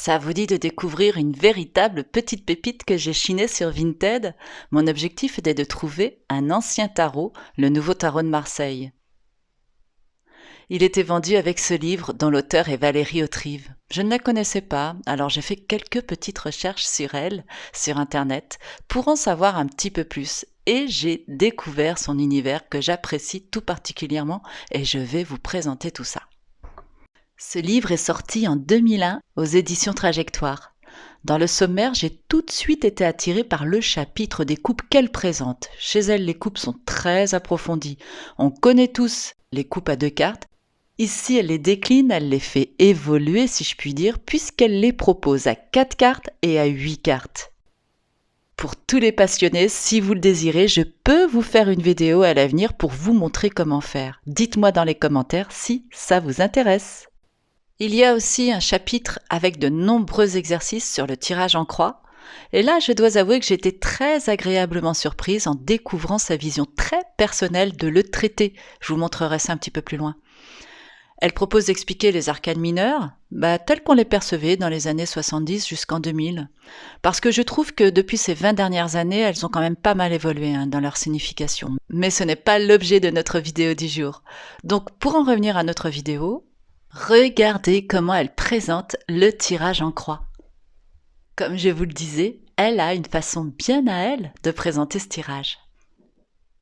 Ça vous dit de découvrir une véritable petite pépite que j'ai chinée sur Vinted? Mon objectif était de trouver un ancien tarot, le nouveau tarot de Marseille. Il était vendu avec ce livre dont l'auteur est Valérie Autrive. Je ne la connaissais pas, alors j'ai fait quelques petites recherches sur elle, sur Internet, pour en savoir un petit peu plus. Et j'ai découvert son univers que j'apprécie tout particulièrement et je vais vous présenter tout ça. Ce livre est sorti en 2001 aux éditions Trajectoire. Dans le sommaire, j'ai tout de suite été attirée par le chapitre des coupes qu'elle présente. Chez elle, les coupes sont très approfondies. On connaît tous les coupes à 2 cartes. Ici, elle les décline, elle les fait évoluer, si je puis dire, puisqu'elle les propose à 4 cartes et à 8 cartes. Pour tous les passionnés, si vous le désirez, je peux vous faire une vidéo à l'avenir pour vous montrer comment faire. Dites-moi dans les commentaires si ça vous intéresse. Il y a aussi un chapitre avec de nombreux exercices sur le tirage en croix. Et là, je dois avouer que j'ai été très agréablement surprise en découvrant sa vision très personnelle de le traiter. Je vous montrerai ça un petit peu plus loin. Elle propose d'expliquer les arcanes mineurs, tels qu'on les percevait dans les années 70 jusqu'en 2000. Parce que je trouve que depuis ces 20 dernières années, elles ont quand même pas mal évolué dans leur signification. Mais ce n'est pas l'objet de notre vidéo du jour. Donc pour en revenir à notre vidéo, regardez comment elle présente le tirage en croix. Comme je vous le disais, elle a une façon bien à elle de présenter ce tirage.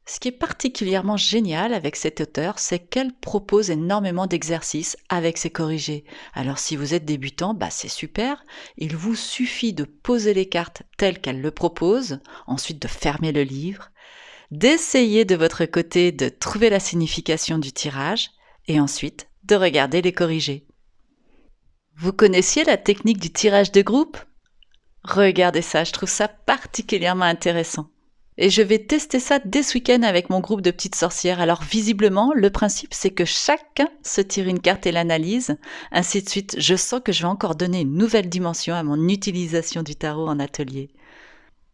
Ce qui est particulièrement génial avec cette auteure, c'est qu'elle propose énormément d'exercices avec ses corrigés. Alors si vous êtes débutant, c'est super. Il vous suffit de poser les cartes telles qu'elle le propose, ensuite de fermer le livre, d'essayer de votre côté de trouver la signification du tirage et ensuite de regarder les corrigés. Vous connaissiez la technique du tirage de groupe? Regardez ça, je trouve ça particulièrement intéressant. Et je vais tester ça dès ce week-end avec mon groupe de petites sorcières. Alors visiblement, le principe c'est que chacun se tire une carte et l'analyse. Ainsi de suite, je sens que je vais encore donner une nouvelle dimension à mon utilisation du tarot en atelier.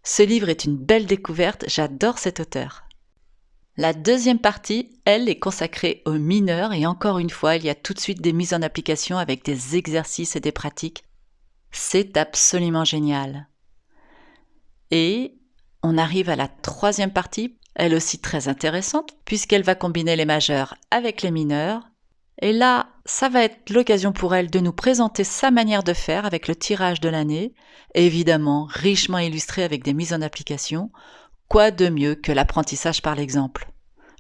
Ce livre est une belle découverte, j'adore cet auteur. La deuxième partie, elle, est consacrée aux mineurs et encore une fois, il y a tout de suite des mises en application avec des exercices et des pratiques. C'est absolument génial. Et on arrive à la troisième partie, elle aussi très intéressante, puisqu'elle va combiner les majeurs avec les mineurs. Et là, ça va être l'occasion pour elle de nous présenter sa manière de faire avec le tirage de l'année, évidemment richement illustré avec des mises en application. Quoi de mieux que l'apprentissage par l'exemple?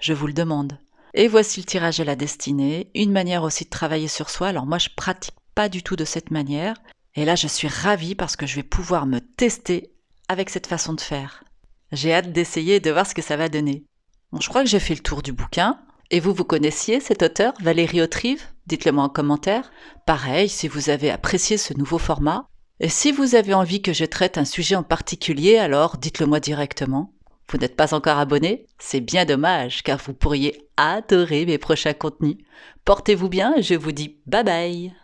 Je vous le demande. Et voici le tirage de la destinée, une manière aussi de travailler sur soi. Alors moi, je pratique pas du tout de cette manière. Et là, je suis ravie parce que je vais pouvoir me tester avec cette façon de faire. J'ai hâte d'essayer et de voir ce que ça va donner. Bon, je crois que j'ai fait le tour du bouquin. Et vous connaissiez cet auteur, Valérie Autrive? Dites-le moi en commentaire. Pareil, si vous avez apprécié ce nouveau format. Et si vous avez envie que je traite un sujet en particulier, alors dites-le moi directement. Vous n'êtes pas encore abonné? C'est bien dommage, car vous pourriez adorer mes prochains contenus. Portez-vous bien et je vous dis bye bye!